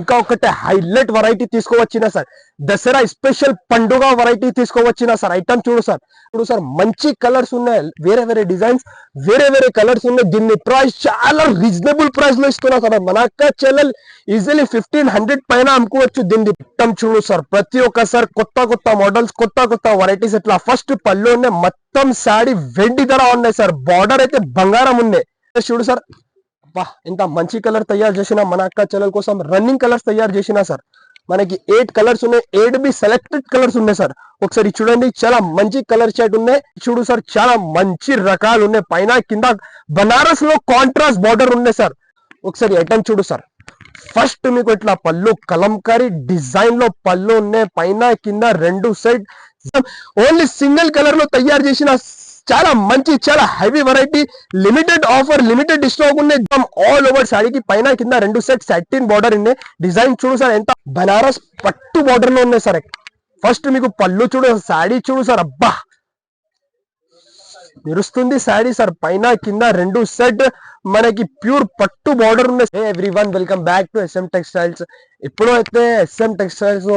ఇంకా ఒకటే highlight variety తీసుకోవచ్చిన సార్, దసరా స్పెషల్ పండుగ వెరైటీ తీసుకోవచ్చిన సార్. ఐటమ్ చూడు సార్ మంచి కలర్స్ ఉన్నాయి, వేరే వేరే డిజైన్స్, వేరే వేరే కలర్స్ ఉన్నాయి. దీన్ని ప్రైస్ చాలా రీజనబుల్ ప్రైస్ లో ఇస్తున్నా సార్. మన అక్క చెల్లెలు ఈజీలీ 1500 పైన అమ్ముకోవచ్చు. దీన్ని ఐటమ్ చూడు సార్, ప్రతి ఒక్కసారి కొత్త కొత్త మోడల్స్, కొత్త కొత్త వెరైటీస్. ఇట్లా ఫస్ట్ పళ్ళు ఉన్నాయి, మొత్తం సాడీ వెండి ధర ఉన్నాయి సార్. బార్డర్ అయితే బంగారం ఉన్నాయి. చూడు సార్, ఇంత మంచి కలర్ తయారు చేసిన మన అక్క చెల్లెల కోసం రన్నింగ్ కలర్స్ తయారు చేసిన సార్. మనకి 8 కలర్స్ ఉన్నాయి, 8 బి సెలెక్టెడ్ కలర్స్ ఉన్నాయి సార్. ఒకసారి చూడండి, చాలా మంచి కలర్ షేడ్ ఉన్నాయి. చూడు సార్, చాలా మంచి రకాలు ఉన్నాయి. పైన కింద బనారస్ లో కాంట్రాస్ట్ బార్డర్ ఉన్నాయి సార్. ఒకసారి ఐటమ్ చూడు సార్. ఫస్ట్ మీకు ఇట్లా పళ్ళు కలంకారీ డిజైన్ లో పళ్ళు ఉన్నాయి, పైన కింద రెండు సైడ్ ఓన్లీ సింగిల్ కలర్ లో తయారు చేసిన చాలా మంచి, చాలా heavy variety. Limited offer, limited stock ఉన్నాయి. ఆల్ ఓవర్ సాడీకి పైన కింద రెండు సెట్ సాటిన్ బార్డర్ ఉన్నాయి. డిజైన్ చూడు సార్, ఎంత బనారస్ పట్టు బార్డర్ లో ఉన్నాయి సార్. ఫస్ట్ మీకు పళ్ళు చూడు, సాడీ చూడు సార్, అబ్బా మెరుస్తుంది సాడీ సార్. పైన కింద రెండు సెట్ మనకి ప్యూర్ పట్టు బార్డర్ ఉన్నాయి. Everyone, welcome back to SM textiles. ఇప్పుడు అయితే SM textiles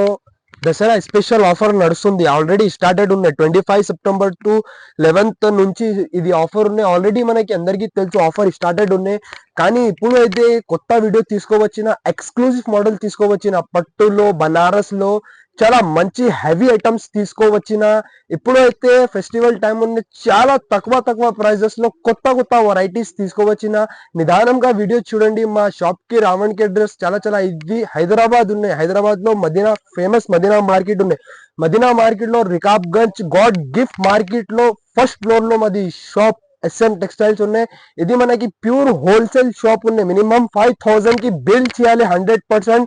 Dasara special offer నడుస్తుంది. ఆల్రెడీ స్టార్టెడ్ ఉన్నాయి. 25 సెప్టెంబర్ టు 11th నుంచి ఇది ఆఫర్ ఉన్నాయి. ఆల్రెడీ మనకి అందరికీ తెలుసు ఆఫర్ స్టార్టెడ్ ఉన్నాయి. కానీ ఇప్పుడు అయితే కొత్త వీడియో తీసుకోవచ్చిన, ఎక్స్క్లూజివ్ మోడల్ తీసుకోవచ్చిన, పట్టులో బనారస్ లో చాలా మంచి హెవీ ఐటమ్స్ తీసుకోవచ్చిన. ఇప్పుడు అయితే ఫెస్టివల్ టైం ఉంది, చాలా తక్కువ ప్రైజెస్ లో కొత్త కొత్త వెరైటీస్ తీసుకోవచ్చిన. నిదానంగా వీడియో చూడండి. మా షాప్ కి రావడానికి అడ్రస్ చాలా ఇది హైదరాబాద్ ఉన్నాయి. హైదరాబాద్ లో మదీనా, ఫేమస్ మదీనా మార్కెట్ ఉన్నాయి. మదీనా మార్కెట్ లో రికాబ్గంజ్ గాడ్ గిఫ్ట్ మార్కెట్ లో ఫస్ట్ ఫ్లోర్ లో మాది షాప్ SM టెక్స్టైల్స్ ఉన్నాయి. ఇది మనకి ప్యూర్ హోల్సేల్ షాప్ ఉన్నాయి. మినిమం 5000 కి బిల్ చేయాలి. 100%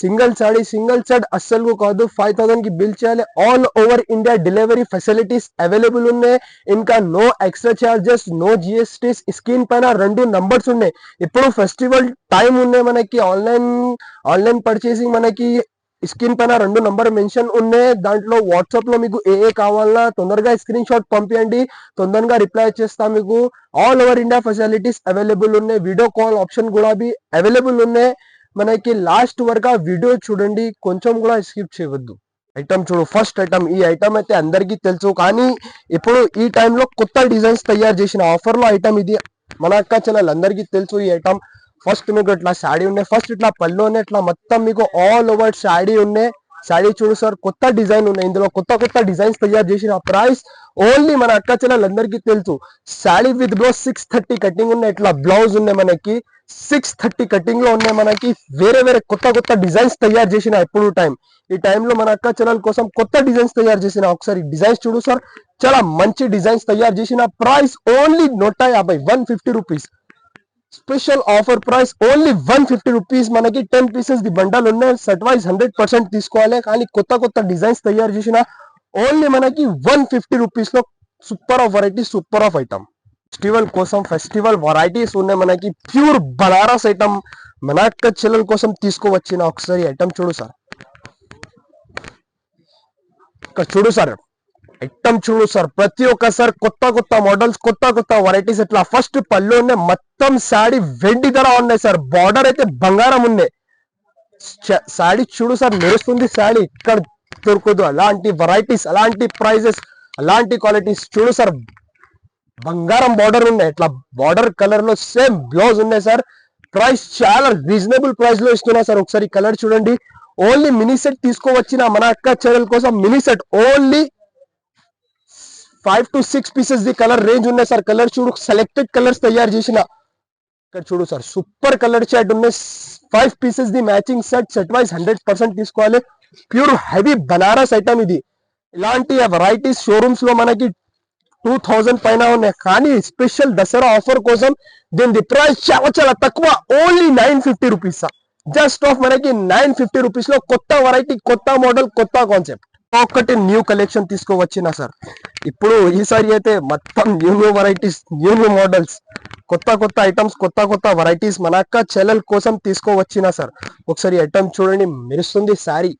సింగిల్ సెట్ అస్సలు కాదు, 5000 కి బిల్ చేయాలి. All over India delivery facilities available ఉన్నాయి. ఇంకా no extra charges, no GST. Screen పైన 2 నంబర్స్ ఉన్నాయి. ఇప్పుడు ఫెస్టివల్ టైం ఉన్నాయి. మనకి ఆన్లైన్ పర్చేసింగ్ మనకి స్క్రీన్ పైన 2 నంబర్ మెన్షన్ ఉన్నాయి. దాంట్లో వాట్సాప్ లో మీకు ఏ కావాలన్నా తొందరగా స్క్రీన్ షాట్ పంపించండి, తొందరగా రిప్లై చేస్తాం మీకు. All over India facilities available ఉన్నాయి. వీడియో కాల్ ఆప్షన్ కూడా అవైలబుల్ ఉన్నాయి. మనకి లాస్ట్ వరకు వీడియో చూడండి, కొంచెం కూడా స్కిప్ చేయవద్దు. ఐటమ్ చూడు, ఫస్ట్ ఐటమ్. ఈ ఐటమ్ అయితే అందరికీ తెలుసు, కానీ ఇప్పుడు ఈ టైంలో కొత్త డిజైన్స్ తయారు చేసిన ఆఫర్ లో ఐటమ్ ఇది. మన అక్క చెల్లెలు అందరికీ తెలుసు ఈ ఐటమ్. ఫస్ట్ మీకు ఇట్లా శాడీ ఉన్నాయి, ఫస్ట్ ఇట్లా పళ్ళు ఉన్నాయి, ఇట్లా మొత్తం మీకు ఆల్ ఓవర్ శాడీ ఉన్నాయి. శాడీ చూడు సార్, కొత్త డిజైన్ ఉన్నాయి. ఇందులో కొత్త డిజైన్స్ తయారు చేసిన. ప్రైస్ ఓన్లీ మన అక్క చెల్లెలందరికీ తెలుసు. శాడీ విత్ బ్లౌజ్ 630 కటింగ్ ఉన్నాయి. ఇట్లా బ్లౌజ్ ఉన్నాయి మనకి 630 కటింగ్ లో ఉన్నాయి. మనకి వేరే వేరే కొత్త డిజైన్స్ తయారు చేసిన. ఎప్పుడు ఈ టైంలో మన అక్క చెల్లెల కోసం కొత్త డిజైన్స్ తయారు చేసిన. ఒకసారి డిజైన్స్ చూడు సార్, చాలా మంచి డిజైన్స్ తయారు చేసిన. Price only 150, 150 rupees. Special offer price only 150 rupees. మనకి 10 పీసెస్ ది బండల్ ఉన్నాయి. సెట్ వైజ్ 100% తీసుకోవాలి. కానీ కొత్త డిజైన్స్ తయారు చేసిన. ఓన్లీ మనకి 150 రూపీస్ లో super of variety, super of item. Festival కోసం ఫెస్టివల్ వెరైటీస్ ఉన్నాయి. మనకి ప్యూర్ బనారస్ ఐటమ్ మన అక్క చెల్లెల కోసం తీసుకోవచ్చిన. ఒకసారి ఐటమ్ చూడు సార్, ఇక్కడ చూడు సార్, ఐటమ్ చూడు సార్. ప్రతి ఒక్కసారి కొత్త మోడల్స్, కొత్త వెరైటీస్. ఇట్లా ఫస్ట్ పళ్ళు ఉన్నాయి, మొత్తం సాడీ వెండి ధర ఉన్నాయి సార్. బార్డర్ అయితే బంగారం ఉన్నాయి. సాడీ చూడు సార్, మెరుస్తుంది సాడీ, ఇక్కడ దొరకదు. అలాంటి వెరైటీస్, అలాంటి ప్రైజెస్, అలాంటి క్వాలిటీస్ చూడు సార్. బంగారం బార్డర్ ఉన్నాయి. ఇట్లా బార్డర్ కలర్ లో సేమ్ బ్లౌజ్ ఉన్నాయి సార్. ప్రైస్ చాలా రీజనబుల్ ప్రైస్ లో ఇస్తున్నా సార్. ఒకసారి కలర్ చూడండి. ఓన్లీ మినీ సెట్ తీసుకోవచ్చిన మన అక్క చెల్లెల కోసం. Mini set only 5 to 6 pieces the colour range ఉన్నాయి సార్. కలర్ చూడు, సెలెక్టెడ్ కలర్స్ తయారు చేసిన. ఇక్కడ చూడు సార్, సూపర్ కలర్ షేడ్ ఉన్నాయి. 5 pieces the matching set wise 100% తీసుకోవాలి. ప్యూర్ హెవీ బనారస్ ఐటమ్ ఇది. ఇలాంటి వెరైటీస్ షోరూమ్స్ లో మనకి 2000 పైన ఉన్నాయి. కానీ స్పెషల్ దసరా ఆఫర్ కోసం దీని ప్రైస్ చాలా తక్కువ. Only 950 rupees sir. జస్ట్ ఆఫ్ మనకి 950 రూపీస్ లో కొత్త వెరైటీ, కొత్త మోడల్, కొత్త కాన్సెప్ట్. ఒకటి న్యూ కలెక్షన్ తీసుకోవచ్చిన సార్. ఇప్పుడు ఈసారి అయితే మొత్తం న్యూ వెరైటీస్, న్యూ మోడల్స్, కొత్త ఐటమ్స్, కొత్త వెరైటీస్ మన అక్క చెల్లెల కోసం తీసుకోవచ్చిన సార్. ఒకసారి ఐటమ్ చూడండి, మెరుస్తుంది శారీ.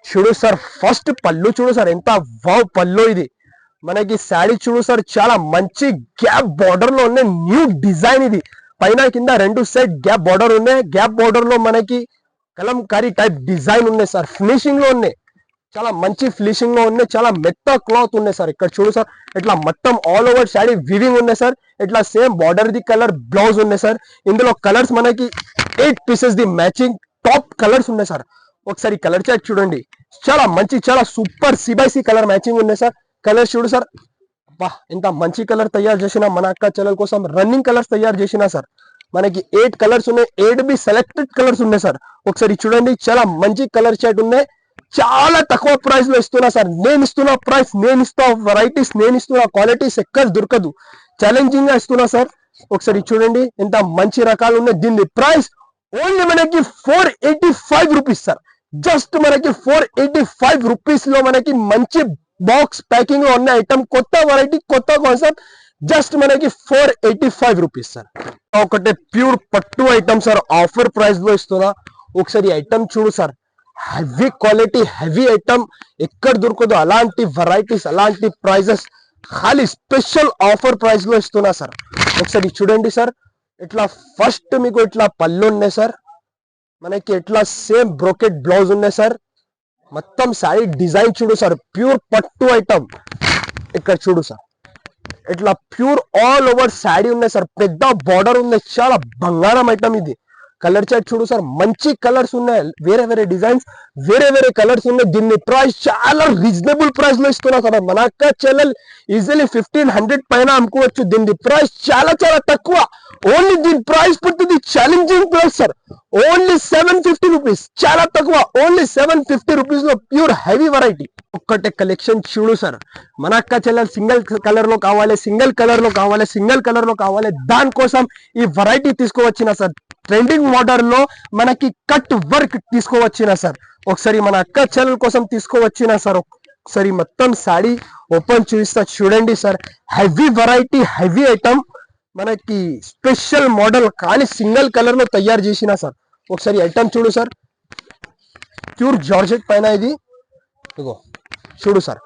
చూడు సార్, ఫస్ట్ పళ్ళు చూడు సార్, ఎంత వావ్ పళ్ళు ఇది. మనకి శారీ చూడు సార్, చాలా మంచి గ్యాప్ బార్డర్ లో ఉన్న న్యూ డిజైన్ ఇది. పైన కింద రెండు సెట్ గ్యాప్ బార్డర్ ఉన్నాయి. గ్యాప్ బార్డర్ లో మనకి కలంకారీ టైప్ డిజైన్ ఉన్నాయి సార్, ఫినిషింగ్ లో ఉన్నాయి, చాలా మంచి ఫినిషింగ్ లో ఉన్నాయి, చాలా మెత్త క్లాత్ ఉన్నాయి సార్. ఇక్కడ చూడు సార్, ఇట్లా మొత్తం ఆల్ ఓవర్ శారీ వివింగ్ ఉన్నాయి సార్. ఇట్లా same border the colour blouse ఉన్నాయి సార్. ఇందులో కలర్స్ మనకి 8 pieces the matching top colours ఉన్నాయి సార్. ఒకసారి కలర్ చార్ట్ చూడండి, చాలా మంచి చాలా సూపర్ సిబైసి కలర్ మ్యాచింగ్ ఉన్నాయి సార్. కలర్ చూడు సార్, వా ఎంత మంచి కలర్ తయారు చేసిన మన అక్క చెల్లెల కోసం రన్నింగ్ కలర్స్ తయారు చేసిన సార్. మనకి 8 కలర్స్ ఉన్నాయి, 8 బి సెలెక్టెడ్ కలర్స్ ఉన్నాయి సార్. ఒకసారి చూడండి, చాలా మంచి కలర్ చార్ట్ ఉన్నాయి, చాలా తక్కువ ప్రైస్ లో ఇస్తున్నా సార్. నేను ఇస్తున్న ప్రైస్, నేను ఇస్తున్న వెరైటీస్, నేను ఇస్తున్న క్వాలిటీస్ ఎక్కడ దొరకదు, ఛాలెంజింగ్ గా ఇస్తున్నా సార్. ఒకసారి చూడండి ఎంత మంచి రకాలు ఉన్నాయి. దీని ప్రైస్ ఓన్లీ మనకి 485 రూపీస్ సార్. జస్ట్ మనకి 485 రూపీస్ లో మనకి మంచి బాక్స్ ప్యాకింగ్ లో ఉన్న ఐటమ్, కొత్త వెరైటీ, కొత్త కాన్సెప్ట్, జస్ట్ మనకి 485 రూపీస్ సార్. ఒకటే ప్యూర్ పట్టు ఐటమ్ సార్, ఆఫర్ ప్రైస్ లో ఇస్తున్నా. ఒకసారి ఐటమ్ చూడు sir, heavy quality, heavy item ఎక్కడ దొరకదు. అలాంటి వెరైటీస్, అలాంటి ప్రైజెస్ ఖాళీ స్పెషల్ ఆఫర్ ప్రైస్ లో ఇస్తున్నా సార్. ఒకసారి చూడండి సార్, ఇట్లా ఫస్ట్ మీకు ఇట్లా పళ్ళు ఉన్నాయి సార్, మనకి ఇట్లా సేమ్ బ్రోకెట్ బ్లౌజ్ ఉన్నాయి సార్. మొత్తం శారీ డిజైన్ చూడు సార్, ప్యూర్ పట్టు ఐటమ్. ఇక్కడ చూడు సార్, ఇట్లా ప్యూర్ ఆల్ ఓవర్ శారీ ఉన్నాయి సార్, పెద్ద బార్డర్ ఉన్నాయి, చాలా బంగారం ఐటమ్ ఇది. కలర్ చార్ట్ చూడు సార్, మంచి కలర్స్ ఉన్నాయి, వేరే వేరే డిజైన్స్, వేరే వేరే కలర్స్ ఉన్నాయి. దీన్ని ప్రైస్ చాలా రీజనబుల్ ప్రైస్ లో ఇస్తున్నా సార్. మన అక్క చెల్లెలు ఈజీలీ 1500 పైన అమ్ముకోవచ్చు. దీని ప్రైస్ చాలా చాలా తక్కువ, ఓన్లీ దీని ప్రైస్ పుట్టింది challenging price sir, only 750 rupees, చాలా తక్కువ, ఓన్లీ 750 రూపీస్ లో ప్యూర్ హెవీ వెరైటీ. ఒక్కటే కలెక్షన్ చూడు సార్, మన అక్క చెల్లెలు సింగిల్ కలర్ లో కావాలి, సింగిల్ కలర్ లో కావాలి, సింగిల్ కలర్ లో కావాలి, దానికోసం ఈ వెరైటీ తీసుకువచ్చిన సార్. ట్రెండింగ్ మోడల్ లో మనకి కట్ వర్క్ తీసుకోవచ్చిన సార్. ఒకసారి మన అక్క చెల్లెల కోసం తీసుకోవచ్చిన సార్. ఒకసారి మొత్తం సాడీ ఓపెన్ చూపిస్తా చూడండి sir, heavy variety, heavy item, మనకి స్పెషల్ మోడల్ కానీ సింగిల్ కలర్ లో తయారు చేసిన సార్. ఒకసారి ఐటమ్ చూడు సార్, ప్యూర్ జార్జెట్ పైన ఇది ఇగో చూడు సార్.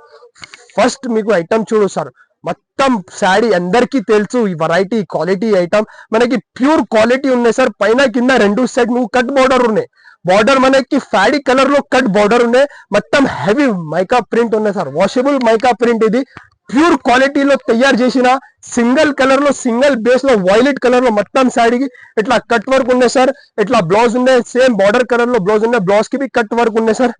ఫస్ట్ మీకు ఐటమ్ చూడు సార్, మొత్తం శారీ అందరికీ తెలుసు ఈ వెరైటీ క్వాలిటీ ఐటమ్, మనకి ప్యూర్ క్వాలిటీ ఉన్నాయి సార్. పైన కింద రెండు సెట్ నువ్వు కట్ బార్డర్ ఉన్నాయి, బార్డర్ మనకి ఫ్యాడీ కలర్ లో కట్ బార్డర్ ఉన్నాయి, మొత్తం హెవీ మైకా ప్రింట్ ఉన్నాయి సార్, వాషబుల్ మైకా ప్రింట్. ఇది ప్యూర్ క్వాలిటీలో తయారు చేసిన సింగిల్ కలర్ లో, సింగిల్ బేస్ లో వైలెట్ కలర్ లో మొత్తం శారీకి ఇట్లా కట్ వర్క్ ఉన్నాయి సార్. ఇట్లా బ్లౌజ్ ఉన్నాయి, సేమ్ బార్డర్ కలర్ లో బ్లౌజ్ ఉన్నాయి, బ్లౌజ్ కి కట్ వర్క్ ఉన్నాయి సార్.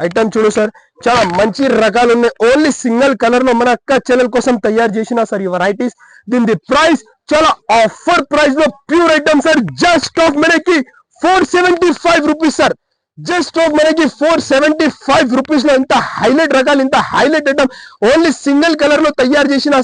ఐటమ్ చూడు సార్, చాలా మంచి రకాలు ఉన్నాయి, ఓన్లీ సింగిల్ కలర్ లో మన అక్క చెల్లెల కోసం తయారు చేసిన సార్ ఈ వెరైటీస్. దీని ప్రైస్ చాలా ఆఫర్ ప్రైస్ లో ప్యూర్ ఐటమ్ సార్, జస్ట్ ఆఫ్ మనకి 475 రూపీస్ సార్. జస్ట్ ఆఫ్ మనకి 475 రూపీస్ లో ఇంత హైలైట్ రకాలు, ఇంత highlight item, only single colour లో తయారు చేసిన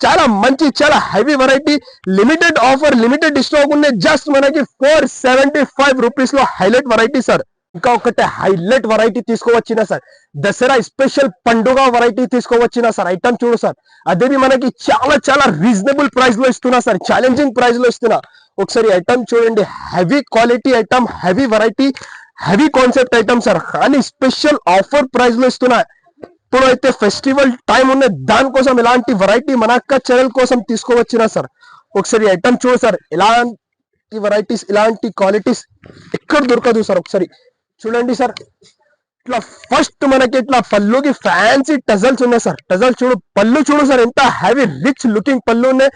చాలా మంచి చాలా heavy variety. Limited offer, limited stock ఉన్నాయి, జస్ట్ మనకి 475 రూపీస్ లో హైలైట్ వెరైటీ సార్. ఇంకా ఒకటే హైలైట్ వెరైటీ తీసుకోవచ్చిన సార్, దసరా స్పెషల్ పండుగ వెరైటీ తీసుకోవచ్చిన సార్. ఐటమ్ చూడు సార్, అదేవి మనకి చాలా చాలా రీజనబుల్ ప్రైస్ లో ఇస్తున్నా సార్, ఛాలెంజింగ్ ప్రైస్ లో ఇస్తున్నా. ఒకసారి ఐటమ్ చూడండి, heavy quality item, heavy variety, heavy concept item sir, కానీ స్పెషల్ ఆఫర్ ప్రైస్ లో ఇస్తున్నా. ఇప్పుడు అయితే ఫెస్టివల్ టైం ఉన్నాయి, దానికోసం ఇలాంటి వెరైటీ మన అక్క చెల్లెల కోసం తీసుకోవచ్చిన సార్. ఒకసారి ఐటమ్ చూడు సార్, ఇలాంటి వెరైటీస్, ఇలాంటి క్వాలిటీస్ ఎక్కడ దొరకదు సార్. ఒకసారి చూడండి సార్, ఇట్లా ఫస్ట్ మనకి ఇట్లా పళ్ళుకి ఫ్యాన్సీ టజల్స్ ఉన్నాయి సార్. టజల్ చూడు, పళ్ళు చూడు సార్, ఎంత హెవీ రిచ్ లుకింగ్ పళ్ళు ఉన్నాయి.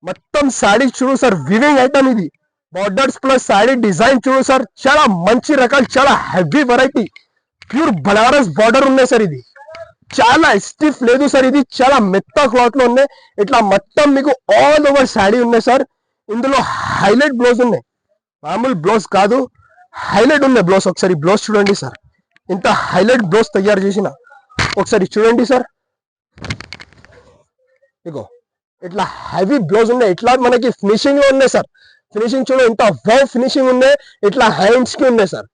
మొత్తం శారీ చూడు సార్, వివింగ్ ఐటమ్ ఇది, బార్డర్స్ ప్లస్ శారీ డిజైన్ చూడు సార్, చాలా మంచి రకాలు, చాలా heavy variety, pure Banaras border ఉన్నాయి సార్. ఇది చాలా స్టిఫ్ లేదు సార్, ఇది చాలా మెత్త క్లాత్ లో ఉన్నాయి. ఇట్లా మొత్తం మీకు ఆల్ ఓవర్ శారీ ఉన్నాయి సార్. ఇందులో హైలైట్ బ్లౌజ్ ఉన్నాయి, మామూలు బ్లౌజ్ కాదు, హైలైట్ ఉన్నాయి బ్లౌజ్. ఒకసారి బ్లౌజ్ చూడండి సార్, ఇంత హైలైట్ బ్లౌజ్ తయారు చేసిన. ఒకసారి చూడండి సార్, ఇగో ఇట్లా హెవీ బ్లౌజ్ ఉన్నాయి, ఇట్లా మనకి ఫినిషింగ్ లో ఉన్నాయి సార్. ఫినిషింగ్ చూడు, ఇంత వావ్ ఫినిషింగ్ ఉన్నాయి, ఇట్లా హ్యాండ్స్ కి ఉన్నాయి సార్.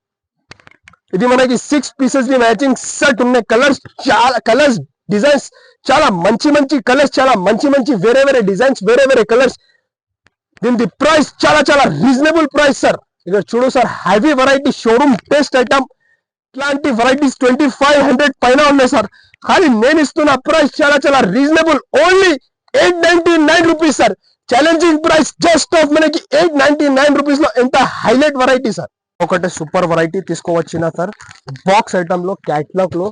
ఇది మనకి 6 పీసెస్ కి మ్యాచింగ్ సెట్ ఉన్నాయి. కలర్స్ చాలా, కలర్స్ డిజైన్స్ చాలా మంచి మంచి కలర్స్, చాలా మంచి మంచి వేరే వేరే డిజైన్స్, వేరే వేరే కలర్స్. దీని ప్రైస్ చాలా చాలా రీజనబుల్ ప్రైస్ సార్. ఇక్కడ చూడు sir, heavy variety, showroom taste item, ఇట్లాంటి వెరైటీస్ 2500 పైన ఉన్నాయి సార్. కానీ నేను ఇస్తున్న ప్రైస్ చాలా చాలా reasonable, only 899 rupees sir. Challenging price, just ఆఫ్ మనకి 899 రూపీస్ లో ఎంత హైలైట్ వెరైటీ సార్. ఒకటి సూపర్ వెరైటీ తీసుకోవచ్చిన సార్ బాక్స్ ఐటమ్ లో క్యాట్లాగ్ లో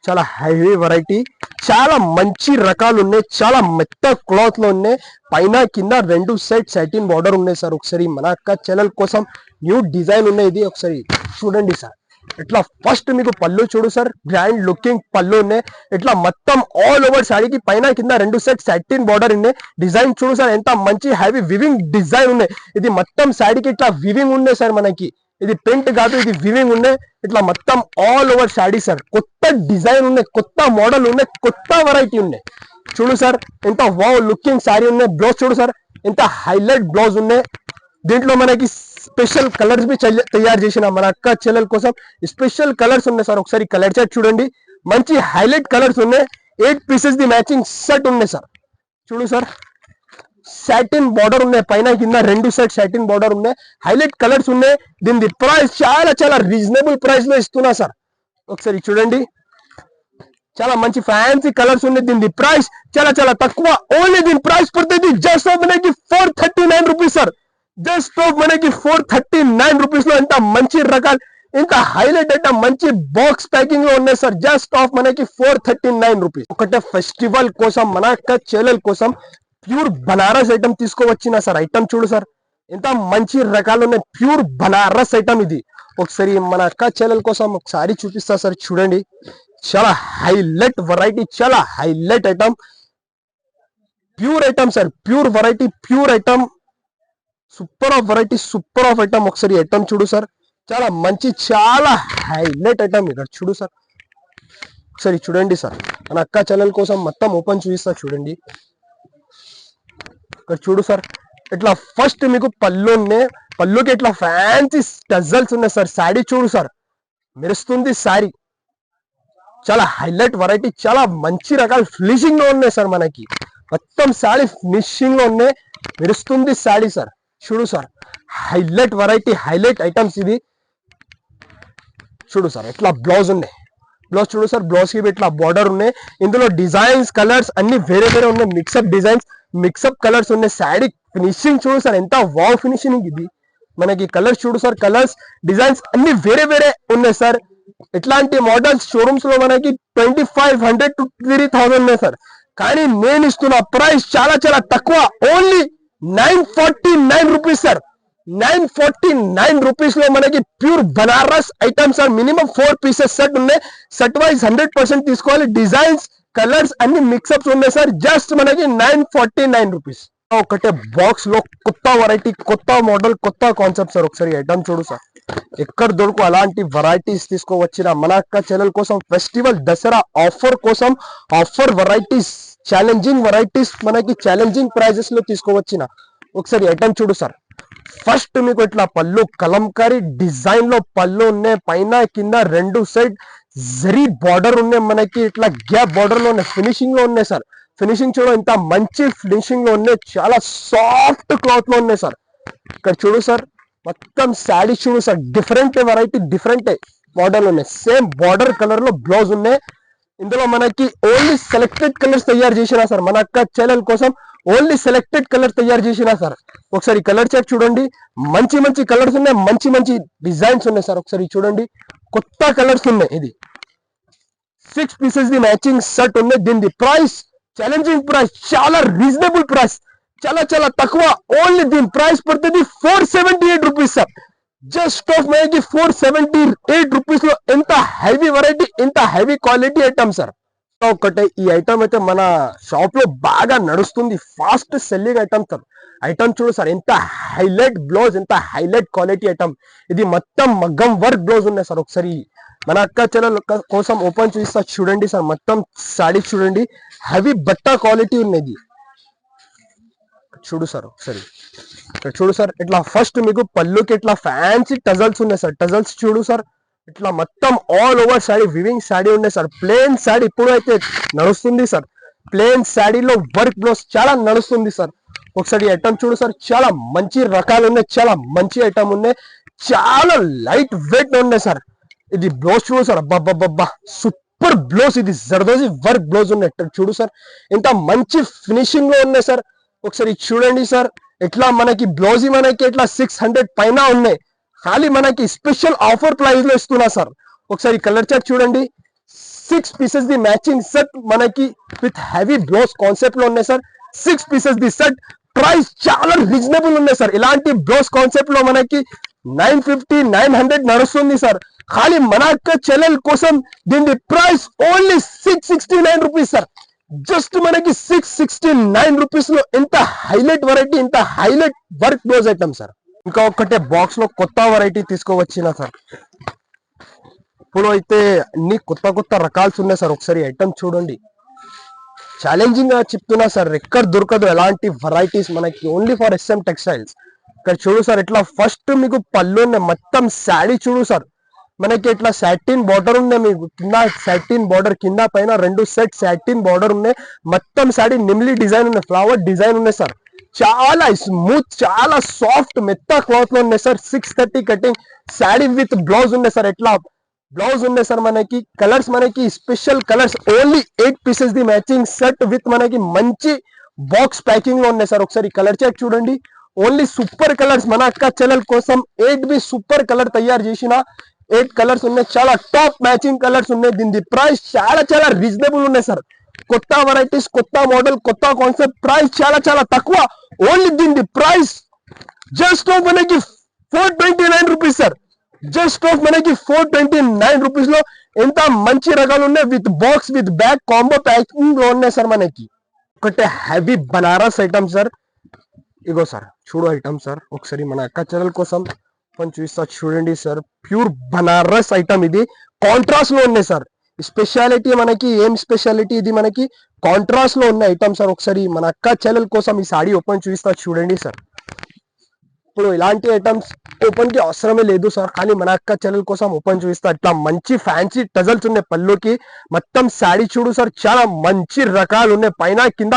చాలా హెవీ వెరైటీ చాలా మంచి రకాలు ఉన్నాయి చాలా మెత్త క్లాత్ లో ఉన్నాయి పైన కింద రెండు సెట్ సాటిన్ బార్డర్ ఉన్నాయి సార్ ఒకసారి మన అక్క ఛానల్ కోసం న్యూ డిజైన్ ఉన్నాయి ఇది ఒకసారి చూడండి సార్ ఇట్లా ఫస్ట్ మీకు పళ్ళు చూడు సార్ గ్రాండ్ లుకింగ్ పళ్ళు ఉన్నాయి ఇట్లా మొత్తం ఆల్ ఓవర్ సాడీకి పైన కింద రెండు సెట్ సాటిన్ బార్డర్ ఉన్నాయి డిజైన్ చూడు సార్ ఎంత మంచి హెవీ వివింగ్ డిజైన్ ఉన్నాయి ఇది మొత్తం సాడీకి ఇట్లా వివింగ్ ఉన్నాయి సార్ మనకి ఇది ప్రింట్ కాదు ఇది వివింగ్ ఉన్నాయి ఇట్లా మొత్తం ఆల్ ఓవర్ సాడీ సార్ కొత్త డిజైన్ ఉన్నాయి కొత్త మోడల్ ఉన్నాయి కొత్త వెరైటీ ఉన్నాయి చూడు సార్ ఎంత వావ్ లుకింగ్ సారీ ఉన్నాయి బ్లౌజ్ చూడు సార్ ఎంత హైలైట్ బ్లౌజ్ ఉన్నాయి దీంట్లో మనకి స్పెషల్ కలర్స్ బి తయారు చేసిన మన అక్క చెల్లెల కోసం స్పెషల్ కలర్స్ ఉన్నాయి సార్ ఒకసారి కలర్ చార్ట్ చూడండి మంచి హైలైట్ కలర్స్ ఉన్నాయి 8 పీసెస్ ది మ్యాచింగ్ సెట్ ఉన్నాయి సార్ చూడు సార్ సాటిన్ బార్డర్ ఉన్నాయి పైన కింద రెండు సెట్ సాటిన్ బార్డర్ ఉన్నాయి హైలైట్ కలర్స్ ఉన్నాయి దీని ప్రైస్ చాలా చాలా రీజనబుల్ ప్రైస్ లో ఇస్తున్నా సార్ ఒకసారి చూడండి చాలా మంచి ఫ్యాన్సీ కలర్స్ ఉన్నాయి దీని ప్రైస్ చాలా చాలా తక్కువ ఓన్లీ దీని ప్రైస్ పడుతుంది జస్ట్ ఆఫ్ మనకి 439 రూపీస్ సార్ జస్ట్ ఆఫ్ మనకి 439 రూపీస్ లో ఎంత మంచి రకాలు ఇంత హైలైట్ అయితే మంచి బాక్స్ ప్యాకింగ్ లో ఉన్నాయి సార్ జస్ట్ ఆఫ్ మనకి 439 రూపీస్ ఒకటే ఫెస్టివల్ కోసం మన అక్క చెల్లెల కోసం ప్యూర్ బనారస్ ఐటమ్ తీసుకోవచ్చిన సార్ ఐటమ్ చూడు సార్ ఎంత మంచి రకాలు ఉన్నాయి ప్యూర్ బనారస్ ఐటమ్ ఇది ఒకసారి మన అక్క చెల్లెల కోసం ఒకసారి చూపిస్తా సార్ చూడండి చాలా హైలైట్ వెరైటీ చాలా highlight item pure item sir pure variety pure item super of variety super of item ఒకసారి ఐటమ్ చూడు సార్ చాలా మంచి చాలా హైలైట్ ఐటమ్ ఇక్కడ చూడు సార్ ఒకసారి చూడండి సార్ మన అక్క చెల్లెల కోసం మొత్తం ఓపెన్ చూపిస్తా చూడండి ఇక్కడ చూడు సార్ ఇట్లా ఫస్ట్ మీకు పళ్ళుకి ఇట్లా ఫ్యాన్సీ టజల్స్ ఉన్నాయి సార్ సాడీ చూడు సార్ మెరుస్తుంది సారీ చాలా హైలైట్ వెరైటీ చాలా మంచి రకాల ఫినిషింగ్ లో ఉన్నాయి సార్ మనకి మొత్తం సాడీ ఫినిషింగ్ లో ఉన్నాయి మెరుస్తుంది సాడీ సార్ చూడు sir highlight variety highlight items ఇది చూడు సార్ ఇట్లా బ్లౌజ్ ఉన్నాయి బ్లౌజ్ చూడు సార్ బ్లౌజ్ కి ఇట్లా బార్డర్ ఉన్నాయి ఇందులో డిజైన్స్ కలర్స్ అన్ని వేరే వేరే ఉన్నాయి మిక్సప్ డిజైన్స్ మిక్సప్ కలర్స్ ఉన్నాయి సాడీ ఫినిషింగ్ చూడు సార్ ఎంత వావ్ ఫినిషింగ్ ఇది మనకి కలర్స్ చూడు సార్ కలర్స్ డిజైన్స్ అన్ని వేరే వేరే ఉన్నాయి సార్ ఇట్లాంటి మోడల్స్ షోరూమ్స్ లో మనకి 2500 to 3000 ఉన్నాయి సార్ కానీ నేను ఇస్తున్న ప్రైస్ చాలా చాలా తక్కువ ఓన్లీ 949 రూపీస్ సార్ 949 రూపీస్ లో మనకి pure Banaras items sir minimum 4 pieces set ఉన్నాయి సెట్ వైజ్ 100% తీసుకోవాలి డిజైన్స్ కలర్స్ అన్ని మిక్సప్స్ ఉన్నాయి సార్ జస్ట్ మనకి 949 రూపీస్ ఒకటే బాక్స్ లో కొత్త వెరైటీ కొత్త మోడల్ కొత్త కాన్సెప్ట్ సార్ ఒకసారి ఐటమ్ చూడు సార్ ఎక్కడ దొరుకు అలాంటి వెరైటీస్ తీసుకోవచ్చిన మన అక్క చెల్లెల కోసం ఫెస్టివల్ దసరా ఆఫర్ కోసం ఆఫర్ వెరైటీస్ ఛాలెంజింగ్ వెరైటీస్ మనకి ఛాలెంజింగ్ ప్రైజెస్ లో తీసుకోవచ్చిన ఒకసారి ఐటమ్ చూడు సార్ ఫస్ట్ మీకు ఇట్లా పళ్ళు కలంకారీ డిజైన్ లో పళ్ళు ఉన్నాయి పైన కింద రెండు సైడ్ జరీ బార్డర్ ఉన్నాయి మనకి ఇట్లా గ్యాప్ బార్డర్ లో ఉన్నాయి ఫినిషింగ్ లో ఉన్నాయి సార్ ఫినిషింగ్ చూడ ఇంత మంచి ఫినిషింగ్ లో ఉన్నాయి చాలా సాఫ్ట్ క్లాత్ లో ఉన్నాయి సార్ ఇక్కడ చూడు సార్ మొత్తం శాడీ చూడు sir different variety different model ఉన్నాయి సేమ్ బార్డర్ కలర్ లో బ్లౌజ్ ఉన్నాయి ఇందులో మనకి ఓన్లీ సెలెక్టెడ్ కలర్స్ తయారు చేసినా సార్ మన అక్క చెల్లెల కోసం ఓన్లీ సెలెక్టెడ్ కలర్ తయారు చేసినా సార్ ఒకసారి కలర్ చార్ట్ చూడండి మంచి మంచి కలర్స్ ఉన్నాయి మంచి మంచి డిజైన్స్ ఉన్నాయి సార్ ఒకసారి చూడండి కొత్త కలర్స్ ఉన్నాయి ఇది 6 పీసెస్ ది మ్యాచింగ్ సెట్ ఉన్నాయి దీని ప్రైస్ ఛాలెంజింగ్ ప్రైస్ చాలా రీజనబుల్ ప్రైస్ చాలా చాలా తక్కువ ఓన్లీ దీని ప్రైస్ పడుతుంది 478 రూపీస్ సార్ జస్ట్ ఆఫ్ మనకి 478 రూపీస్ లో ఎంత హెవీ వెరైటీ ఎంత హెవీ క్వాలిటీ ఐటమ్ సార్ ఒకటే ఈ ఐటమ్ అయితే మన షాప్ లో బాగా నడుస్తుంది fast selling item sir item చూడు సార్ ఎంత హైలైట్ బ్లౌజ్ ఎంత హైలైట్ క్వాలిటీ ఐటమ్ ఇది మొత్తం మగ్గం వర్క్ బ్లౌజ్ ఉన్నాయి సార్ ఒకసారి మన అక్క చెల్లెల కోసం ఓపెన్ చూస్తా చూడండి సార్ మొత్తం సాడీ చూడండి హెవీ బట్ట క్వాలిటీ ఉన్నది చూడు సార్ ఒకసారి ఇక్కడ చూడు సార్ ఇట్లా ఫస్ట్ మీకు పళ్ళుకి ఇట్లా ఫ్యాన్సీ టజల్స్ ఉన్నాయి సార్ టజల్స్ చూడు సార్ ఇట్లా మొత్తం all over saree weaving saree ఉన్నాయి సార్ ప్లేన్ సాడీ ఇప్పుడు అయితే నడుస్తుంది సార్ ప్లేన్ సాడీలో వర్క్ బ్లౌజ్ చాలా నడుస్తుంది సార్ ఒకసారి ఐటమ్ చూడు సార్ చాలా మంచి రకాలు ఉన్నాయి చాలా మంచి ఐటమ్ ఉన్నాయి చాలా లైట్ వెయిట్ ఉన్నాయి సార్ ఇది బ్లౌజ్ చూడు సార్ అబ్బా సూపర్ బ్లౌజ్ ఇది జర్దోజీ వర్క్ బ్లౌజ్ ఉన్నాయి చూడు సార్ ఇంత మంచి ఫినిషింగ్ లో ఉన్నాయి సార్ ఒకసారి చూడండి సార్ ఇట్లా మనకి బ్లౌజ్ మనకి ఇట్లా 600 పైన ఉన్నాయి ఖాళీ మనకి స్పెషల్ ఆఫర్ ప్రైస్ లో ఇస్తున్నా సార్. ఒకసారి కలర్ చార్ట్ చూడండి. 6 పీసెస్ ది మ్యాచింగ్ సెట్ మనకి విత్ హెవీ బ్లౌజ్ కాన్సెప్ట్ లో ఉన్నాయి sir. 6 pieces the set price చాలా రీజనబుల్ ఉన్నాయి సార్. ఇలాంటి బ్లౌజ్ కాన్సెప్ట్ లో మనకి 950 900 నడుస్తుంది సార్. ఖాళీ మన అక్క చెల్లెల కోసం దీని price only 669 rupees sir. Just మనకి 669 రూపీస్ లో ఎంత హైలైట్ వెరైటీ, ఇంత highlight work blouse item sir. ఇంకా ఒక్కటే బాక్స్ లో కొత్త వెరైటీ తీసుకోవచ్చిన సార్. ఇప్పుడు అయితే అన్ని కొత్త కొత్త రకాల్స్ ఉన్నాయి సార్. ఒకసారి ఐటమ్ చూడండి. ఛాలెంజింగ్ గా చెప్తున్నా సార్, ఎక్కడ దొరకదు ఎలాంటి వెరైటీస్ మనకి, ఓన్లీ ఫర్ ఎస్ఎం టెక్స్టైల్స్. ఇక్కడ చూడు సార్, ఇట్లా ఫస్ట్ మీకు పళ్ళు ఉన్నాయి, మొత్తం శాడీ చూడు సార్. మనకి ఇట్లా సాటిన్ బార్డర్ ఉన్నాయి, మీకు కింద సాటిన్ బార్డర్, కింద పైన 2 సెట్ సాటిన్ బార్డర్ ఉన్నాయి. మొత్తం శాడీ నిమ్లీ డిజైన్ ఉన్నాయి, ఫ్లవర్ డిజైన్ ఉన్నాయి సార్. చాలా స్మూత్, చాలా సాఫ్ట్ మెత్త క్లాత్ లో ఉన్నాయి sir. 630 cutting sari with blouse ఉన్నాయి సార్. ఎట్లా బ్లౌజ్ ఉన్నాయి సార్. మనకి కలర్స్, మనకి special colours, only 8 pieces the matching set with మనకి మంచి బాక్స్ ప్యాకింగ్ లో ఉన్నాయి సార్. ఒకసారి కలర్ చార్ట్ చూడండి. ఓన్లీ సూపర్ కలర్స్ మన అక్క చెల్లెల కోసం 8 బి సూపర్ కలర్ తయారు చేసిన 8 కలర్స్ ఉన్నాయి. చాలా టాప్ మ్యాచింగ్ కలర్స్ ఉన్నాయి. దీని ప్రైస్ చాలా చాలా రీజనబుల్ ఉన్నాయి సార్. కొత్త వెరైటీస్, కొత్త మోడల్, కొత్త కాన్సెప్ట్, ప్రైస్ చాలా చాలా తక్కువ. ఓన్లీ దీని ప్రైస్ జస్ట్ ఆఫ్ మనకి 429 రూపీస్ సార్. జస్ట్ ఆఫ్ మనకి 429 రూపీస్ లో ఎంత మంచి రకాలు ఉన్నాయి. With box with bag combo packing లో ఉన్నాయి సార్. మనకి ఒకటే హెవీ బనారస్ ఐటమ్ సార్. ఇగో సార్ చూడు ఐటమ్ సార్. ఒకసారి మన అక్క చెల్లెల కోసం కొంచెం చూస్తా చూడండి సార్. ప్యూర్ బనారస్ ఐటమ్, ఇది కాంట్రాస్ట్ లో ఉన్నాయి సార్. స్పెషాలిటీ మనకి ఏం స్పెషాలిటీ, ఇది మనకి కాంట్రాస్ట్ లో ఉన్న ఐటమ్ సార్. ఒకసారి మన అక్క చెల్లెల కోసం ఈ సాడీ ఓపెన్ చూపిస్తా చూడండి సార్. ఇప్పుడు ఇలాంటి ఐటమ్స్ ఓపెన్ కి అవసరమే లేదు సార్, కానీ మన అక్క చెల్లెల కోసం ఓపెన్ చూపిస్తా. ఇట్లా మంచి ఫ్యాన్సీ టజల్స్ ఉన్నాయి పళ్ళుకి. మొత్తం శాడీ చూడు సార్, చాలా మంచి రకాలు ఉన్నాయి. పైన కింద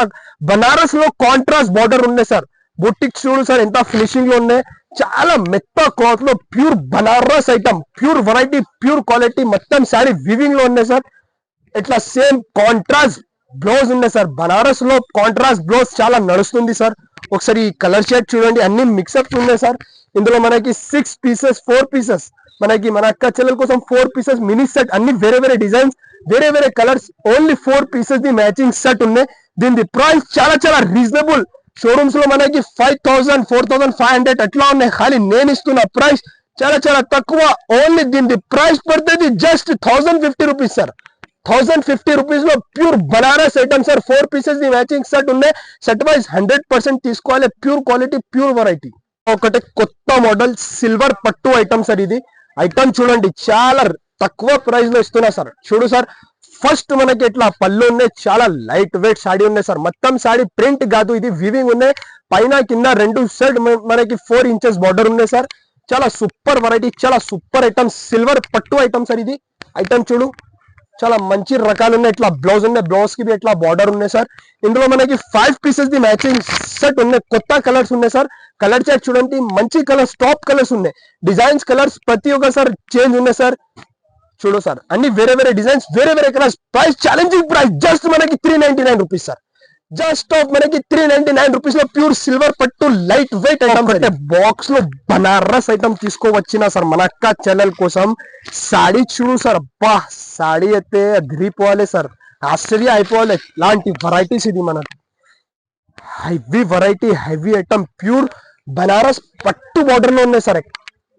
బనారస్ లో కాంట్రాస్ట్ బార్డర్ ఉన్నాయి సార్. బుట్టిక్స్ చూడు సార్ ఎంత ఫినిషింగ్ లో ఉన్నాయి. చాలా మెత్త క్లాత్ లో pure Banaras item, pure variety, pure quality. మొత్తం శారీ వివింగ్ లో ఉన్నాయి సార్. ఇట్లా సేమ్ కాంట్రాస్ట్ బ్లౌజ్ ఉన్నాయి సార్. బనారస్ లో కాంట్రాస్ట్ బ్లౌజ్ చాలా నడుస్తుంది సార్. ఒకసారి కలర్ షేడ్ చూడండి, అన్ని మిక్సప్ ఉన్నాయి సార్. ఇందులో మనకి 6 పీసెస్ 4 పీసెస్ మనకి మన అక్క చెల్లెల కోసం 4 పీసెస్ మినీ సెట్, అన్ని వేరే వేరే డిజైన్స్, వేరే వేరే colours, only 4 pieces the matching set ఉన్నాయి. దీని ప్రైస్ చాలా చాలా రీజనబుల్. షోరూమ్స్ లో మనకి 5000 4500 అట్లా ఉన్నాయి. ఖాళీ నేను ఇస్తున్న ప్రైస్ చాలా చాలా తక్కువ. ఓన్లీ దీని ప్రైస్ పడుతుంది జస్ట్ 1050 రూపీస్ సార్. 1050 రూపీస్ లో pure Banaras item sir. 4 pieces the matching set ఉన్నాయి. సెట్ వైజ్ 100% తీసుకోవాలి. Pure quality, pure variety. ఒకటి కొత్త మోడల్ సిల్వర్ పట్టు ఐటమ్ సార్. ఇది ఐటమ్ చూడండి, చాలా తక్కువ ప్రైస్ లో ఇస్తున్నా సార్. చూడు సార్, ఫస్ట్ మనకి ఇట్లా పళ్ళు ఉన్నాయి, చాలా లైట్ వెయిట్ సాడీ ఉన్నాయి సార్. మొత్తం సాడీ ప్రింట్ కాదు, ఇది వివింగ్ ఉన్నాయి. పైన కింద 2 సెట్ మనకి 4 ఇంచెస్ బార్డర్ ఉన్నాయి సార్. చాలా సూపర్ వెరైటీ, చాలా సూపర్ ఐటమ్, సిల్వర్ పట్టు ఐటమ్ సార్. ఇది ఐటమ్ చూడు, చాలా మంచి రకాలు ఉన్నాయి. ఇట్లా బ్లౌజ్ ఉన్నాయి, బ్లౌజ్ కి ఇట్లా బార్డర్ ఉన్నాయి సార్. ఇందులో మనకి 5 పీసెస్ ది మ్యాచింగ్ సెట్ ఉన్నాయి. కొత్త కలర్స్ ఉన్నాయి సార్. కలర్ చార్ట్ చూడండి, మంచి కలర్స్, టాప్ కలర్స్ ఉన్నాయి. డిజైన్స్ కలర్స్ ప్రతి ఒక్క సార్ చేంజ్ ఉన్నాయి సార్. చూడు సార్, అన్ని వేరే వేరే డిజైన్స్, వేరే వేరే colours. Price challenging price just మనకి 399 రూపీస్ సార్. జస్ట్ ఆఫ్ మనకి 399 రూపీస్ లో ప్యూర్ సిల్వర్ పట్టు లైట్ వెయిట్ ఐటమ్. అంటే బాక్స్ లో బనారస్ ఐటమ్ తీసుకోవచ్చిన సార్ మన అక్క చెల్లెల కోసం. సాడీ చూడు సార్, అబ్బా సాడీ అయితే అదిరిపోవాలి సార్, ఆశ్చర్య అయిపోవాలి. ఇలాంటి వెరైటీస్ ఇది మన heavy variety, heavy item, pure Banaras పట్టు బార్డర్ లో ఉన్నాయి సార్.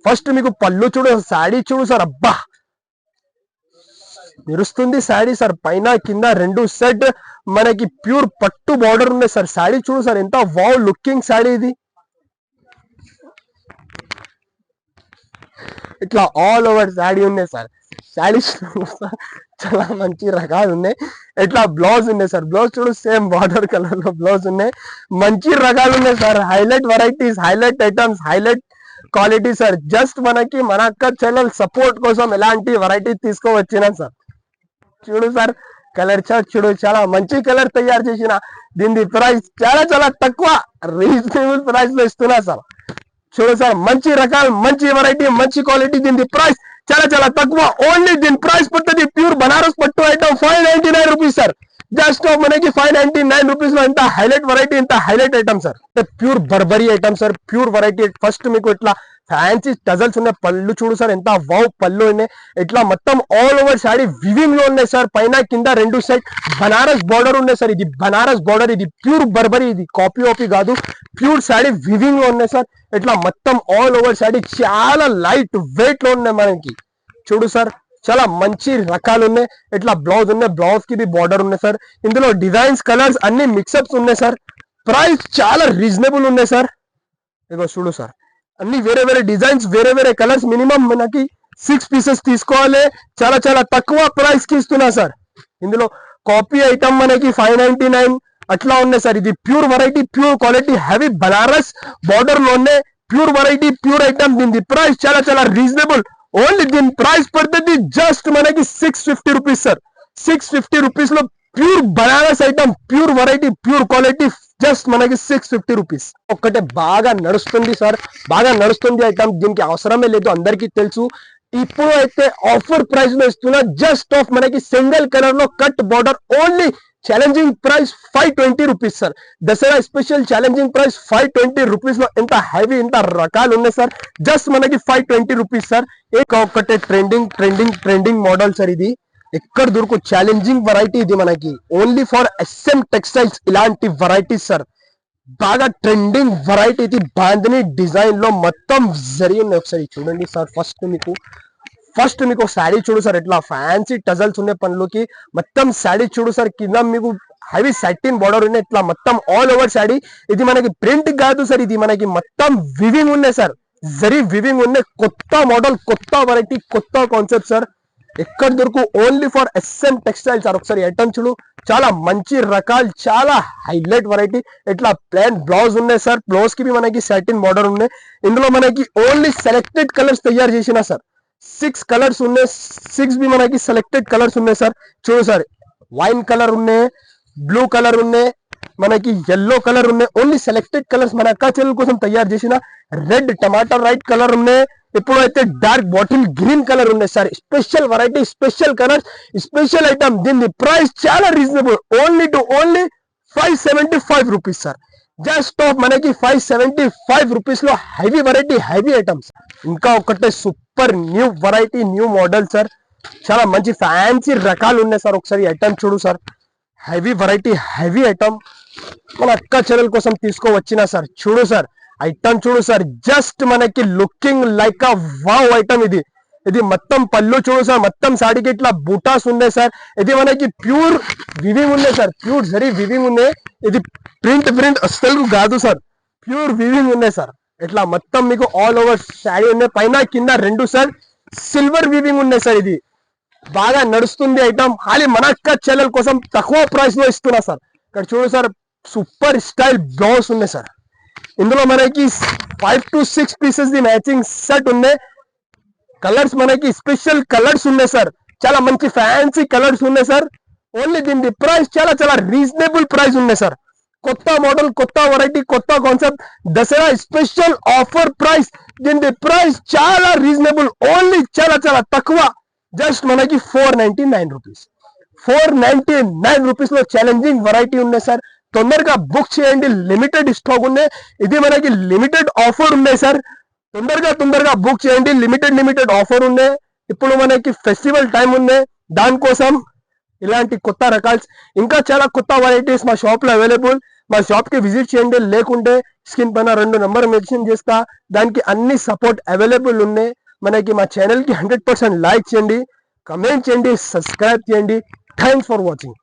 ఫస్ట్ మీకు పళ్ళు చూడు, సాడీ చూడు సార్, అబ్బా మెరుస్తుంది సాడీ సార్. పైన కింద 2 సెట్ మనకి ప్యూర్ పట్టు బార్డర్ ఉన్నాయి సార్. సాడీ చూడు సార్, ఎంత వావ్ లుకింగ్ సాడీ ఇది. ఇట్లా ఆల్ ఓవర్ సాడీ ఉన్నాయి సార్. సాడీస్ చాలా మంచి రకాలు ఉన్నాయి. ఇట్లా బ్లౌజ్ ఉన్నాయి సార్. బ్లౌజ్ చూడు, సేమ్ బార్డర్ కలర్ లో బ్లౌజ్ ఉన్నాయి. మంచి రకాలు ఉన్నాయి sir. Highlight varieties, highlight items, highlight quality sir. Just మనకి మన అక్క చెల్లెల సపోర్ట్ కోసం ఎలాంటి వెరైటీ తీసుకోవచ్చినా సార్. చూడు సార్, కలర్ చార్ట్ చూడు, చాలా మంచి కలర్ తయారు చేసిన. దీని ప్రైస్ చాలా చాలా తక్కువ, రీజనబుల్ ప్రైస్ లో ఇస్తున్నా సార్. చూడు సార్, మంచి రకాలు, మంచి వెరైటీ, మంచి క్వాలిటీ. దీని ప్రైస్ చాలా చాలా తక్కువ. ఓన్లీ దీని ప్రైస్ పడుతుంది ప్యూర్ బనారస్ పట్టు ఐటమ్ 599 రూపీస్ సార్. జస్ట్ మనకి 599 రూపీస్ లో ఇంత హైలైట్ వెరైటీ, ఇంత highlight item sir. Pure Burberry item sir, pure variety. First మీకు ఇట్లా ఫ్యాన్సీ టజల్స్ ఉన్నాయి, పళ్ళు చూడు సార్ ఎంత వావ్ పళ్ళు ఉన్నాయి. ఇట్లా మొత్తం ఆల్ ఓవర్ శారీ వివింగ్ లో ఉన్నాయి సార్. పైన కింద రెండు సైడ్ బనారస్ బార్డర్ ఉన్నాయి సార్. ఇది బనారస్ బార్డర్, ఇది ప్యూర్ బర్బరీ, ఇది కాపీ ఓపీ కాదు, ప్యూర్ శారీ వివింగ్ లో ఉన్నాయి సార్. ఇట్లా మొత్తం ఆల్ ఓవర్ శారీ చాలా లైట్ వెయిట్ లో ఉన్నాయి మనకి. చూడు సార్ చాలా మంచి రకాలు ఉన్నాయి. ఇట్లా బ్లౌజ్ ఉన్నాయి, బ్లౌజ్ కి బార్డర్ ఉన్నాయి సార్. ఇందులో డిజైన్స్ కలర్స్ అన్ని మిక్సప్స్ ఉన్నాయి సార్. ప్రైస్ చాలా రీజనబుల్ ఉన్నాయి సార్. ఇగో చూడు సార్ అన్ని వేరే వేరే డిజైన్స్, వేరే వేరే కలర్స్. మినిమం మనకి 6 పీసెస్ తీసుకోవాలి. చాలా చాలా తక్కువ ప్రైస్ కి ఇస్తున్నా సార్. ఇందులో కాపీ ఐటమ్ మనకి 599 అట్లా ఉన్నాయి సార్. ఇది pure variety, pure quality, heavy Banaras border లో ఉన్నాయి. Pure variety, pure item. దీని ప్రైస్ చాలా చాలా రీజనబుల్. ఓన్లీ దీని ప్రైస్ పడుతుంది జస్ట్ మనకి 650 రూపీస్ సార్. 650 రూపీస్ లో pure Banaras item, pure variety, pure quality, just మనకి 650 రూపీస్. ఒక్కటే బాగా నడుస్తుంది సార్, బాగా నడుస్తుంది ఐటమ్. దీనికి అవసరమే లేదు, అందరికీ తెలుసు. ఇప్పుడు అయితే ఆఫర్ ప్రైస్ లో ఇస్తున్నా. జస్ట్ ఆఫ్ మనకి సింగిల్ కలర్ లో cut border, only challenging price 520 rupees sir. Dasara special challenging price 520 rupees లో ఇంత హెవీ, ఇంత రకాలు ఉన్నాయి సార్. జస్ట్ మనకి 520 రూపీస్ సార్. ఒక్కటే trending trending trending model sir. ఇది ఎక్కడ దొరుకు ఛాలెంజింగ్ వెరైటీ. ఇది మనకి ఓన్లీ ఫర్ SM టెక్స్టైల్స్ ఇలాంటి వెరైటీస్ సార్. బాగా ట్రెండింగ్ వెరైటీ. ఇది బాంధనీ డిజైన్ లో మొత్తం జరిగింది. ఒకసారి చూడండి సార్. ఫస్ట్ మీకు శారీ చూడు సార్. ఇట్లా ఫ్యాన్సీ టజల్స్ ఉన్నాయి పనులకి. మొత్తం శారీ చూడు సార్. కింద మీకు హెవీ సాటిన్ బార్డర్ ఉన్నాయి. ఇట్లా మొత్తం ఆల్ ఓవర్ శారీ. ఇది మనకి ప్రింట్ కాదు సార్, ఇది మనకి మొత్తం వివింగ్ ఉన్నాయి సార్. జరీ వివింగ్ ఉన్నాయి. కొత్త మోడల్, కొత్త వెరైటీ, కొత్త కాన్సెప్ట్ సార్. ఎక్కడ దొరుకు only for SM textile sir. ఒకసారి ఐటమ్ చూడు, చాలా మంచి రకాలు, చాలా హైలైట్ వెరైటీ. ఇట్లా ప్లెయిన్ బ్లౌజ్ ఉన్నాయి సార్. బ్లౌజ్ కి మనకి సాటిన్ బార్డర్ ఉన్నాయి. ఇందులో మనకి ఓన్లీ సెలెక్టెడ్ కలర్స్ తయారు చేసిన సార్. 6 కలర్స్ ఉన్నాయి. 6 బి మనకి సెలెక్టెడ్ కలర్స్ ఉన్నాయి సార్. చూడు సార్, వైన్ కలర్ ఉన్నాయి, బ్లూ కలర్ ఉన్నాయి, మనకి yellow కలర్ ఉన్నాయి. ఓన్లీ సెలెక్టెడ్ కలర్స్ మన అక్క చెల్లెల కోసం తయారు చేసిన. రెడ్, టమాటా రైట్ కలర్ ఉన్నాయి. ఇప్పుడు అయితే డార్క్ బాటిల్ గ్రీన్ కలర్ ఉన్నాయి sir. Special variety, special colours, special item. దీని ప్రైస్ చాలా reasonable. Only 575 rupees sir. Just ఆఫ్ మనకి 575 రూపీస్ లో హెవీ వెరైటీ, హెవీ ఐటమ్స్. ఇంకా ఒకటే super new variety, new model sir. చాలా మంచి ఫ్యాన్సీ రకాలు ఉన్నాయి సార్. ఒకసారి ఐటమ్ చూడు sir. Heavy variety, heavy item. మన అక్క చెల్లెల కోసం తీసుకోవచ్చిన సార్. చూడు సార్ ఐటమ్ చూడు సార్. జస్ట్ మనకి looking like a wow item. ఇది మొత్తం పళ్ళు చూడు సార్. మొత్తం సాడీకి ఇట్లా బూటాస్ ఉన్నాయి సార్. ఇది మనకి ప్యూర్ వివింగ్ ఉన్నాయి సార్. ప్యూర్ జరీ వివింగ్ ఉన్నాయి. ఇది ప్రింట్ అస్సలు కాదు సార్. ప్యూర్ వివింగ్ ఉన్నాయి సార్. ఇట్లా మొత్తం మీకు ఆల్ ఓవర్ శారీ ఉన్నాయి. పైన కింద రెండు సార్ సిల్వర్ వివింగ్ ఉన్నాయి సార్. ఇది బాగా నడుస్తుంది ఐటమ్. ఖాళీ మన అక్క చెల్లెల కోసం తక్కువ ప్రైస్ లో ఇస్తున్నా సార్. ఇక్కడ చూడు సార్, సూపర్ స్టైల్ బ్లౌజ్ ఉన్నాయి సార్. ఇందులో మనకి 5 to 6 pieces the matching set ఉన్నాయి. కలర్స్ మనకి స్పెషల్ కలర్స్ ఉన్నాయి సార్. చాలా మంచి ఫ్యాన్సీ కలర్స్ ఉన్నాయి సార్. ఓన్లీ దీని ప్రైస్ చాలా చాలా రీజనబుల్ ప్రైస్ ఉన్నాయి సార్. కొత్త మోడల్, కొత్త వెరైటీ, కొత్త concept. Dasara special offer price. దీని ప్రైస్ చాలా రీజనబుల్. ఓన్లీ చాలా చాలా తక్కువ. జస్ట్ మనకి 499 రూపీస్. 499 రూపీస్ లో ఛాలెంజింగ్ వెరైటీ ఉన్నాయి సార్. తొందరగా బుక్ చేయండి. లిమిటెడ్ స్టాక్ ఉన్నాయి. ఇది మనకి లిమిటెడ్ ఆఫర్ ఉన్నాయి సార్. తొందరగా బుక్ చేయండి. లిమిటెడ్ ఆఫర్ ఉన్నాయి. ఇప్పుడు మనకి ఫెస్టివల్ టైం ఉన్నాయి. దానికోసం ఇలాంటి కొత్త రకాలు, ఇంకా చాలా కొత్త వెరైటీస్ మా షాప్ లో అవైలబుల్. మా షాప్ కి విజిట్ చేయండి. లేకుంటే స్క్రీన్ పైన 2 నెంబర్ మెన్షన్ చేస్తా. దానికి అన్ని సపోర్ట్ అవైలబుల్ ఉన్నాయి. మనకి మా ఛానల్ కి 100% లైక్ చేయండి, కమెంట్ చేయండి, సబ్స్క్రైబ్ చేయండి. Thanks for watching.